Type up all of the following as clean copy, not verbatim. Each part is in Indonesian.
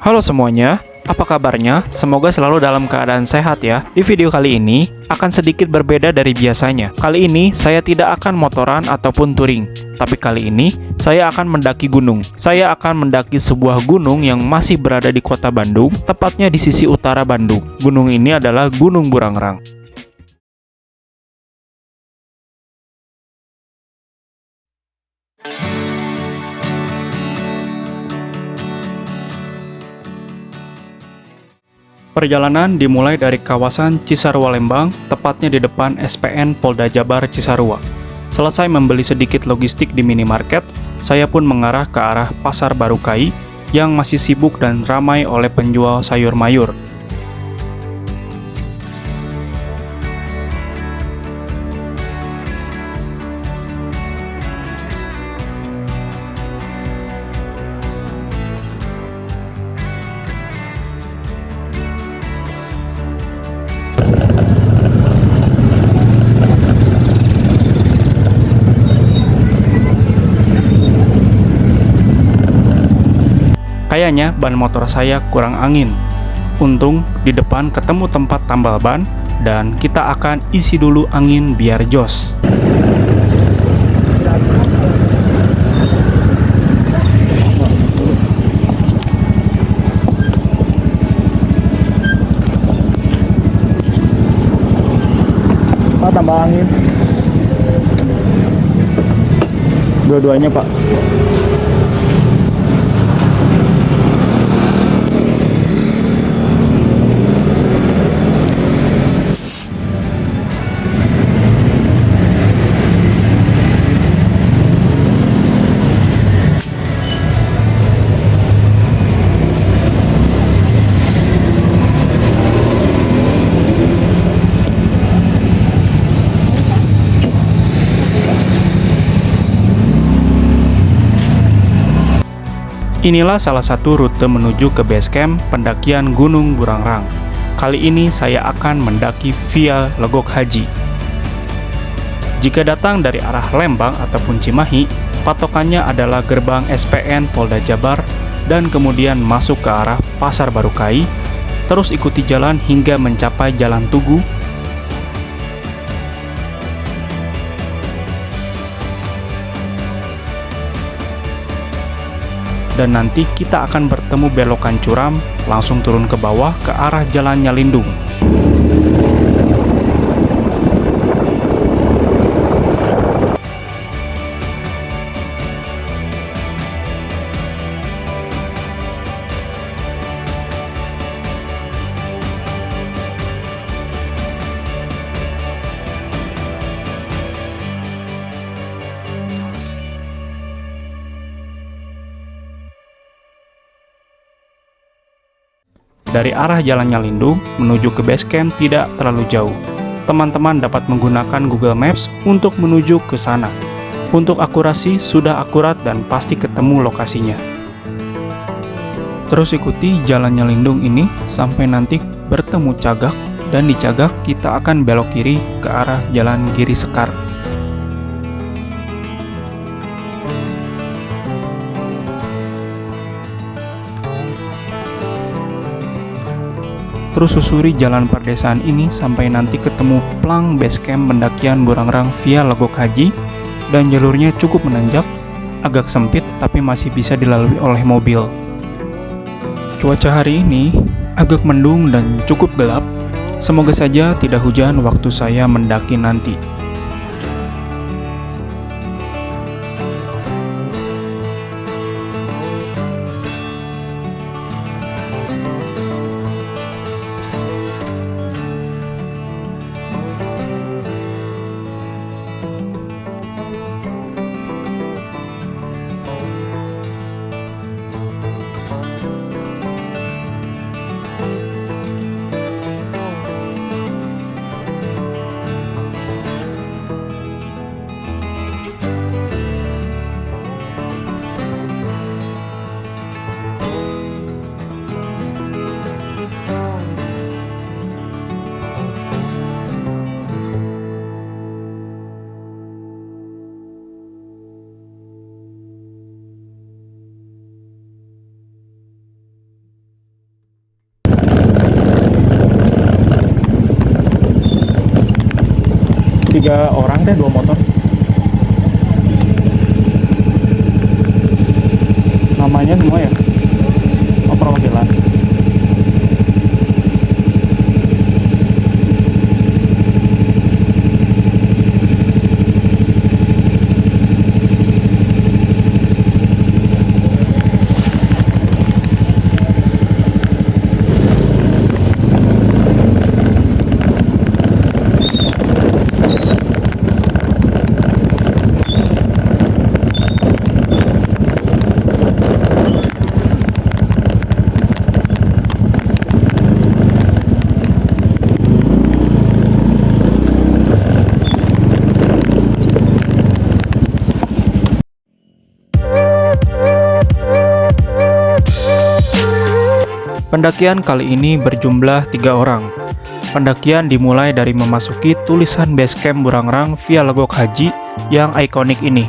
Halo semuanya, apa kabarnya? Semoga selalu dalam keadaan sehat ya. Di video kali ini akan sedikit berbeda dari biasanya. Kali ini saya tidak akan motoran ataupun touring, tapi kali ini saya akan mendaki gunung. Saya akan mendaki sebuah gunung yang masih berada di kota Bandung, tepatnya di sisi utara Bandung. Gunung ini adalah Gunung Burangrang. Perjalanan dimulai dari kawasan Cisarua Lembang, tepatnya di depan SPN Polda Jabar Cisarua. Selesai membeli sedikit logistik di minimarket, saya pun mengarah ke arah Pasar Barukai yang masih sibuk dan ramai oleh penjual sayur mayur. Kayaknya ban motor saya kurang angin. Untung di depan ketemu tempat tambal ban dan kita akan isi dulu angin biar jos. Pak, tambah angin. Dua-duanya, Pak. Inilah salah satu rute menuju ke base camp pendakian Gunung Burangrang. Kali ini saya akan mendaki via Legok Haji. Jika datang dari arah Lembang ataupun Cimahi, patokannya adalah gerbang SPN Polda Jabar dan kemudian masuk ke arah Pasar Barukai, terus ikuti jalan hingga mencapai Jalan Tugu. Dan nanti kita akan bertemu belokan curam, langsung turun ke bawah ke arah Jalan Nyalindung. Dari arah Jalan Nyalindung menuju ke base camp tidak terlalu jauh. Teman-teman dapat menggunakan Google Maps untuk menuju ke sana. Untuk akurasi sudah akurat dan pasti ketemu lokasinya. Terus ikuti Jalan Nyalindung ini sampai nanti bertemu Cagak, dan di Cagak kita akan belok kiri ke arah Jalan Giri Sekar. Terus susuri jalan perdesaan ini sampai nanti ketemu plang base camp pendakian Burangrang via Legok Haji, dan jalurnya cukup menanjak, agak sempit tapi masih bisa dilalui oleh mobil. Cuaca hari ini agak mendung dan cukup gelap. Semoga saja tidak hujan waktu saya mendaki nanti. 3 orang deh, 2 motor. Namanya semua ya? Oh, perwakilan. Pendakian kali ini berjumlah 3 orang. Pendakian dimulai dari memasuki tulisan basecamp Burangrang via Legok Haji yang ikonik ini.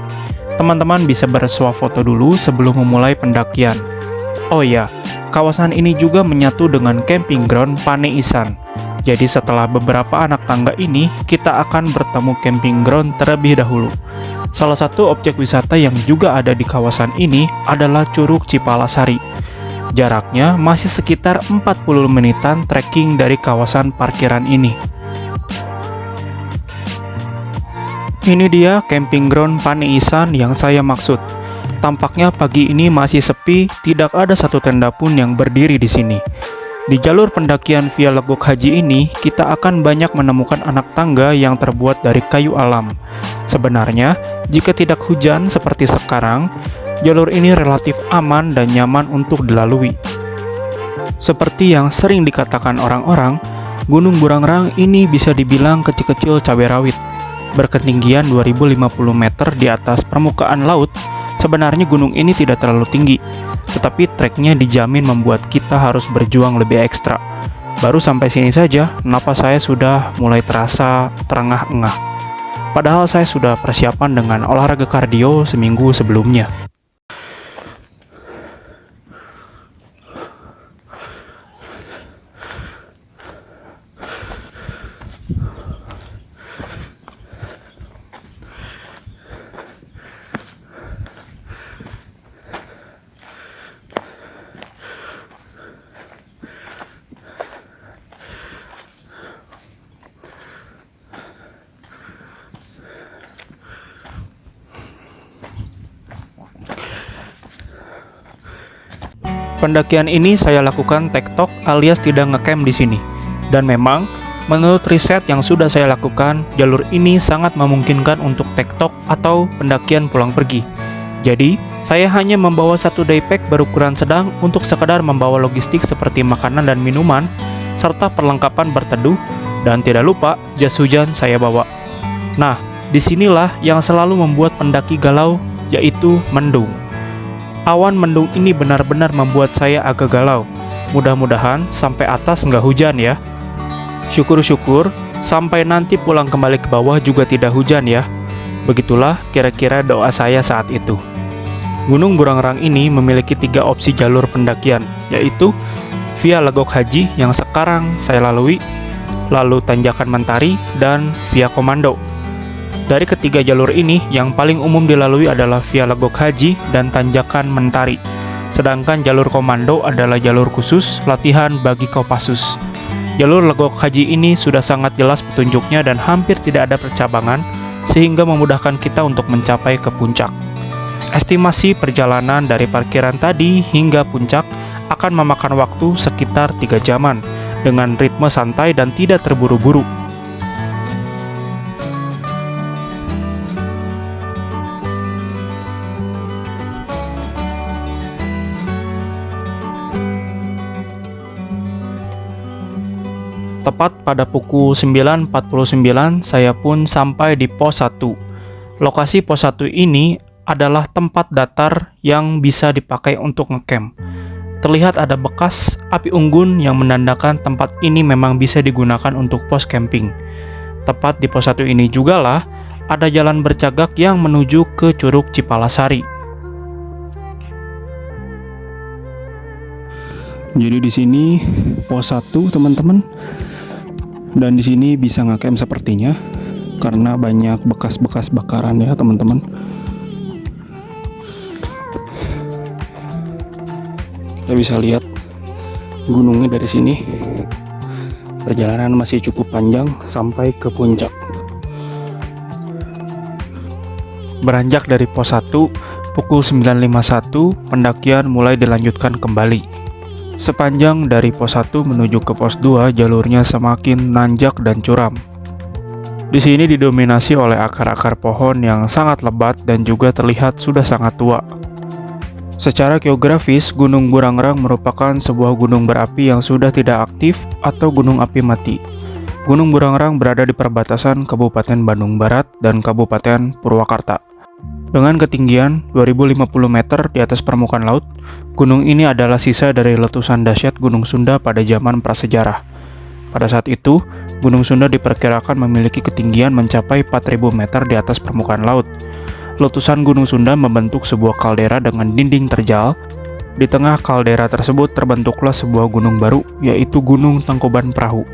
Teman-teman bisa bersuah foto dulu sebelum memulai pendakian. Oh ya, kawasan ini juga menyatu dengan camping ground Pane Isan. Jadi setelah beberapa anak tangga ini, kita akan bertemu camping ground terlebih dahulu. Salah satu objek wisata yang juga ada di kawasan ini adalah Curug Cipalasari. Jaraknya masih sekitar 40 menitan trekking dari kawasan parkiran ini. Ini dia camping ground Pane Isan yang saya maksud. Tampaknya pagi ini masih sepi, tidak ada satu tenda pun yang berdiri di sini. Di jalur pendakian via Legok Haji ini, kita akan banyak menemukan anak tangga yang terbuat dari kayu alam. Sebenarnya, jika tidak hujan seperti sekarang, jalur ini relatif aman dan nyaman untuk dilalui. Seperti yang sering dikatakan orang-orang, Gunung Burangrang ini bisa dibilang kecil-kecil cabai rawit. Berketinggian 2050 meter di atas permukaan laut, sebenarnya gunung ini tidak terlalu tinggi, tetapi treknya dijamin membuat kita harus berjuang lebih ekstra. Baru sampai sini saja, napas saya sudah mulai terasa terengah-engah. Padahal saya sudah persiapan dengan olahraga kardio seminggu sebelumnya. Pendakian ini saya lakukan tektok alias tidak ngecamp di sini. Dan memang, menurut riset yang sudah saya lakukan, jalur ini sangat memungkinkan untuk tektok atau pendakian pulang pergi. Jadi, saya hanya membawa satu daypack berukuran sedang untuk sekadar membawa logistik seperti makanan dan minuman, serta perlengkapan berteduh, dan tidak lupa jas hujan saya bawa. Nah, disinilah yang selalu membuat pendaki galau, yaitu mendung. Awan mendung ini benar-benar membuat saya agak galau. Mudah-mudahan sampai atas nggak hujan ya. Syukur-syukur, sampai nanti pulang kembali ke bawah juga tidak hujan ya. Begitulah kira-kira doa saya saat itu. Gunung Burangrang ini memiliki 3 opsi jalur pendakian, yaitu via Legok Haji yang sekarang saya lalui, lalu Tanjakan Mentari, dan via Komando. Dari ketiga jalur ini, yang paling umum dilalui adalah via Legok Haji dan Tanjakan Mentari. Sedangkan jalur Komando adalah jalur khusus latihan bagi Kopassus. Jalur Legok Haji ini sudah sangat jelas petunjuknya dan hampir tidak ada percabangan, sehingga memudahkan kita untuk mencapai ke puncak. Estimasi perjalanan dari parkiran tadi hingga puncak akan memakan waktu sekitar 3 jaman, dengan ritme santai dan tidak terburu-buru. Tepat pada pukul 9.49, saya pun sampai di pos 1. Lokasi pos 1 ini adalah tempat datar yang bisa dipakai untuk ngecamp. Terlihat ada bekas api unggun yang menandakan tempat ini memang bisa digunakan untuk pos camping. Tepat di pos 1 ini jugalah ada jalan bercagak yang menuju ke Curug Cipalasari. Jadi di sini pos 1, teman-teman. Dan di sini bisa ngecamp sepertinya. karena banyak bekas-bekas bakaran ya teman-teman. Kita bisa lihat gunungnya dari sini. Perjalanan masih cukup panjang sampai ke puncak. Beranjak dari pos 1, pukul 9.51, pendakian mulai dilanjutkan kembali. Sepanjang dari pos 1 menuju ke pos 2, jalurnya semakin nanjak dan curam. Di sini didominasi oleh akar-akar pohon yang sangat lebat dan juga terlihat sudah sangat tua. Secara geografis, Gunung Burangrang merupakan sebuah gunung berapi yang sudah tidak aktif atau gunung api mati. Gunung Burangrang berada di perbatasan Kabupaten Bandung Barat dan Kabupaten Purwakarta. Dengan ketinggian 2050 meter di atas permukaan laut, gunung ini adalah sisa dari letusan dahsyat Gunung Sunda pada zaman prasejarah. Pada saat itu, Gunung Sunda diperkirakan memiliki ketinggian mencapai 4.000 meter di atas permukaan laut. Letusan Gunung Sunda membentuk sebuah kaldera dengan dinding terjal. Di tengah kaldera tersebut terbentuklah sebuah gunung baru, yaitu Gunung Tangkuban Perahu.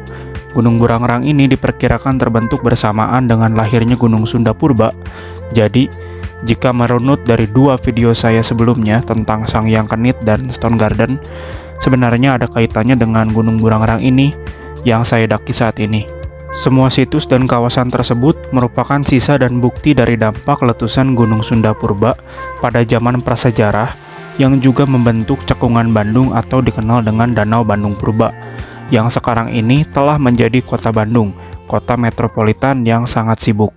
Gunung Burangrang ini diperkirakan terbentuk bersamaan dengan lahirnya Gunung Sunda Purba. Jadi, jika merunut dari dua video saya sebelumnya tentang Sangyang Kenit dan Stone Garden, sebenarnya ada kaitannya dengan Gunung Burangrang ini yang saya daki saat ini. Semua situs dan kawasan tersebut merupakan sisa dan bukti dari dampak letusan Gunung Sunda Purba pada zaman prasejarah yang juga membentuk cekungan Bandung atau dikenal dengan Danau Bandung Purba, yang sekarang ini telah menjadi kota Bandung, kota metropolitan yang sangat sibuk.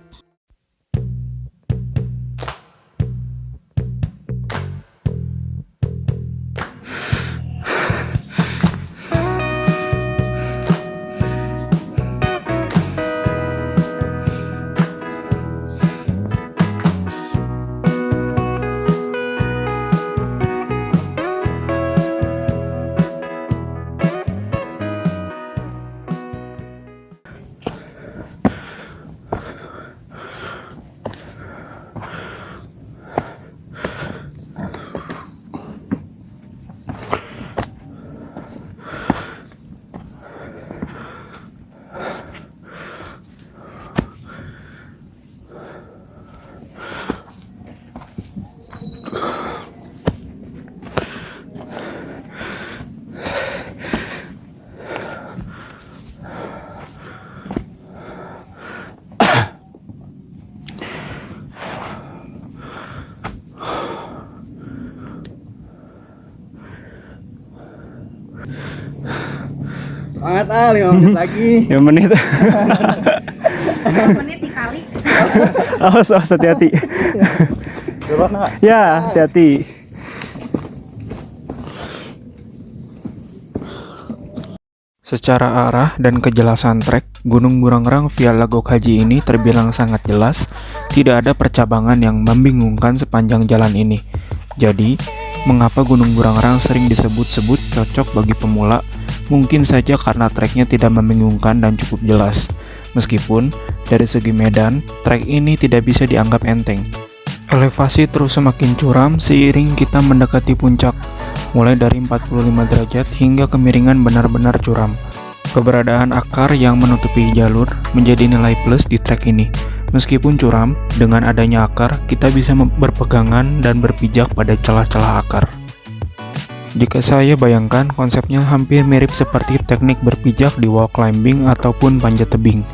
Semangat 5 menit lagi. 5 menit. 5 menit dikali. Awas, hati-hati. Ya, hati-hati. Secara arah dan kejelasan trek, Gunung Burangrang via Lagok Haji ini terbilang sangat jelas, tidak ada percabangan yang membingungkan sepanjang jalan ini. Jadi, mengapa Gunung Burangrang sering disebut-sebut cocok bagi pemula? Mungkin saja karena treknya tidak membingungkan dan cukup jelas. Meskipun, dari segi medan, trek ini tidak bisa dianggap enteng. Elevasi terus semakin curam seiring kita mendekati puncak, mulai dari 45 derajat hingga kemiringan benar-benar curam. Keberadaan akar yang menutupi jalur menjadi nilai plus di trek ini. Meskipun curam, dengan adanya akar, kita bisa berpegangan dan berpijak pada celah-celah akar. Jika saya bayangkan, konsepnya hampir mirip seperti teknik berpijak di wall climbing ataupun panjat tebing.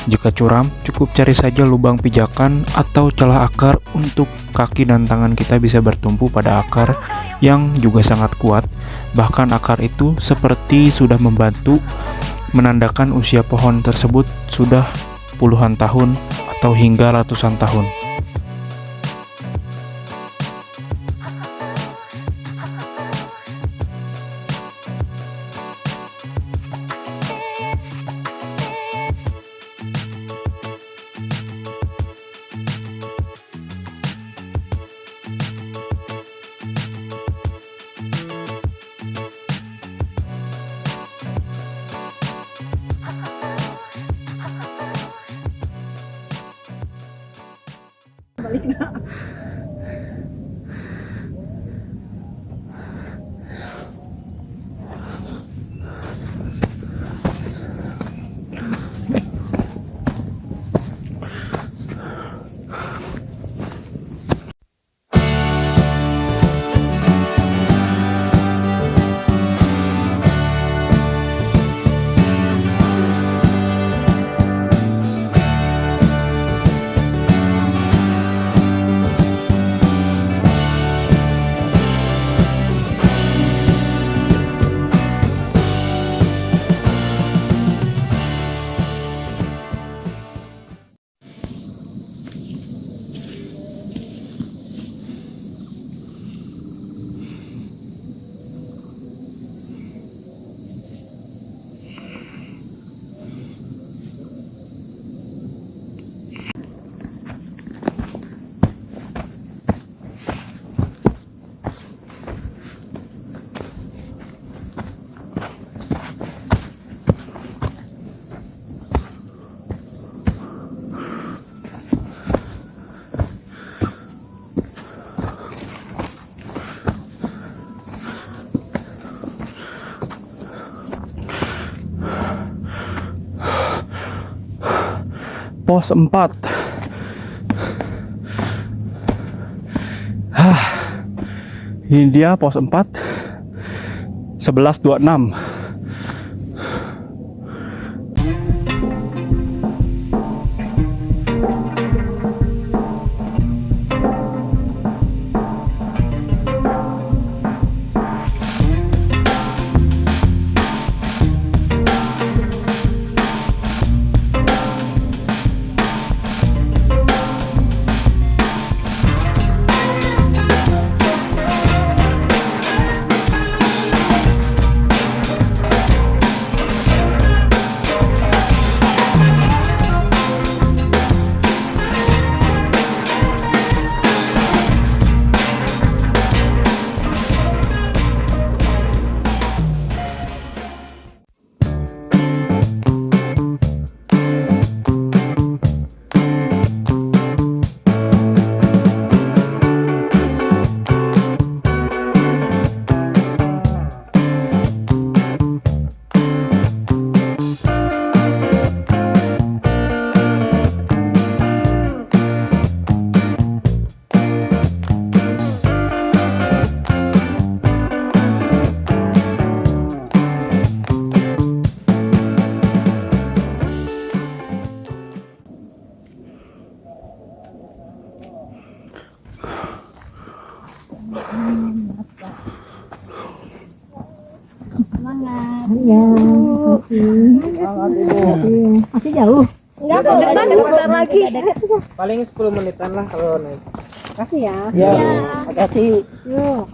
Jika curam, cukup cari saja lubang pijakan atau celah akar untuk kaki dan tangan kita bisa bertumpu pada akar yang juga sangat kuat. Bahkan akar itu seperti sudah membantu menandakan usia pohon tersebut sudah puluhan tahun atau hingga ratusan tahun. Balik nggak? pos 4. Ini dia pos 4 11.26. Ya, masih jauh. Enggak kok, depan sebentar lagi. Paling 10 menitan lah kalau naik. Kasih ya. Ya, hati-hati. Yuk.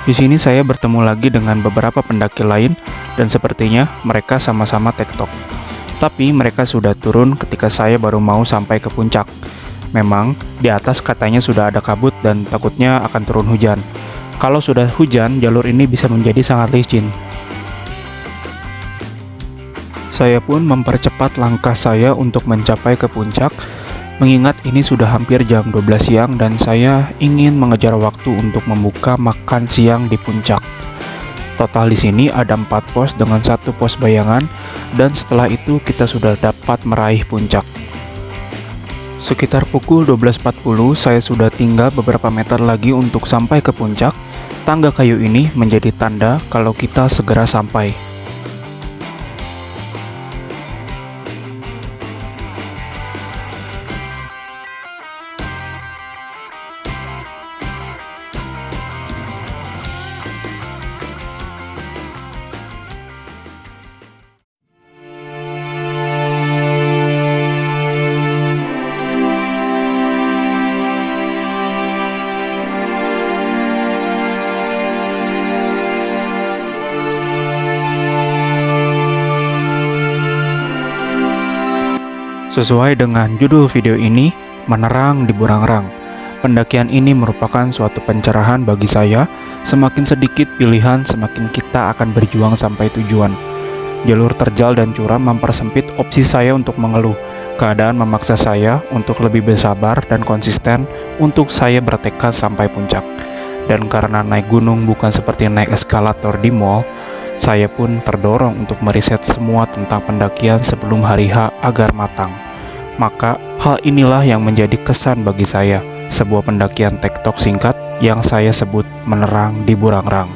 Di sini saya bertemu lagi dengan beberapa pendaki lain dan sepertinya mereka sama-sama tektok. Tapi mereka sudah turun ketika saya baru mau sampai ke puncak. Memang di atas katanya sudah ada kabut dan takutnya akan turun hujan. Kalau sudah hujan, jalur ini bisa menjadi sangat licin. Saya pun mempercepat langkah saya untuk mencapai ke puncak, mengingat ini sudah hampir jam 12 siang dan saya ingin mengejar waktu untuk membuka makan siang di puncak. Total di sini ada 4 pos dengan 1 pos bayangan dan setelah itu kita sudah dapat meraih puncak. Sekitar pukul 12.40 saya sudah tinggal beberapa meter lagi untuk sampai ke puncak. Tangga kayu ini menjadi tanda kalau kita segera sampai. Sesuai dengan judul video ini, Menerang di Burangrang. Pendakian ini merupakan suatu pencerahan bagi saya. Semakin sedikit pilihan, semakin kita akan berjuang sampai tujuan. Jalur terjal dan curam mempersempit opsi saya untuk mengeluh. Keadaan memaksa saya untuk lebih bersabar dan konsisten untuk saya bertekad sampai puncak. Dan karena naik gunung bukan seperti naik eskalator di mall, saya pun terdorong untuk meriset semua tentang pendakian sebelum hari H agar matang. Maka, hal inilah yang menjadi kesan bagi saya, sebuah pendakian tektok singkat yang saya sebut Menerang di Burangrang.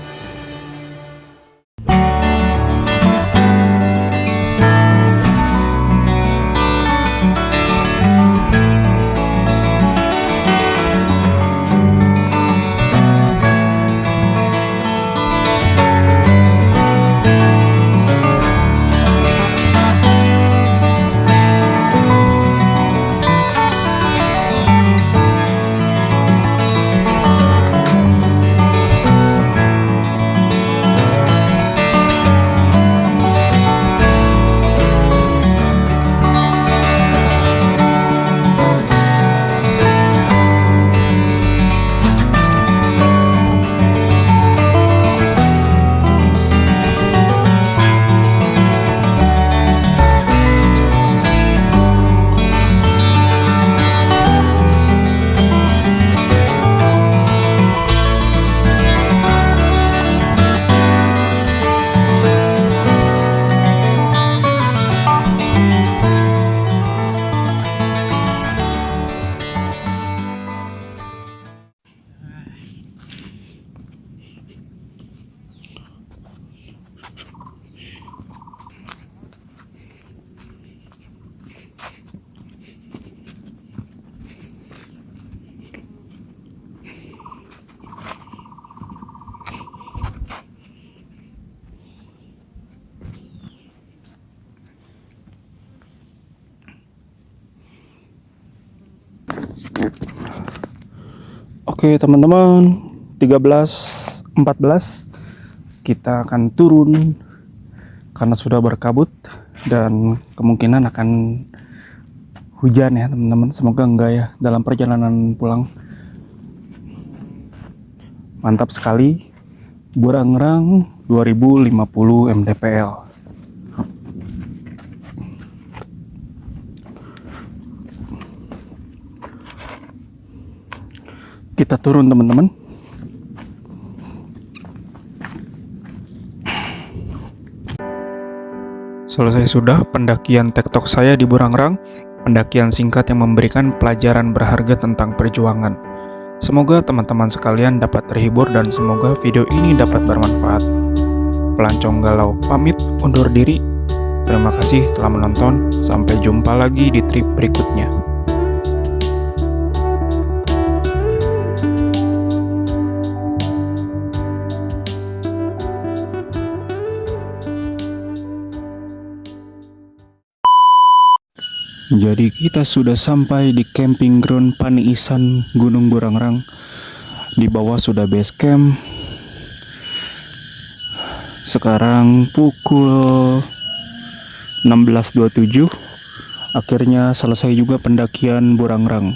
Oke teman-teman, 13.14 kita akan turun karena sudah berkabut dan kemungkinan akan hujan ya teman-teman. Semoga enggak ya dalam perjalanan pulang. Mantap sekali. Burangrang 2050 mdpl. Kita turun teman-teman. Selesai sudah pendakian tektok saya di Burangrang. Pendakian singkat yang memberikan pelajaran berharga tentang perjuangan. Semoga teman-teman sekalian dapat terhibur dan semoga video ini dapat bermanfaat. Pelancong Galau pamit undur diri. Terima kasih telah menonton. Sampai jumpa lagi di trip berikutnya. Jadi kita sudah sampai di camping ground Paniisan Gunung Burangrang. Di bawah sudah base camp. Sekarang pukul 16.27. Akhirnya selesai juga pendakian Burangrang.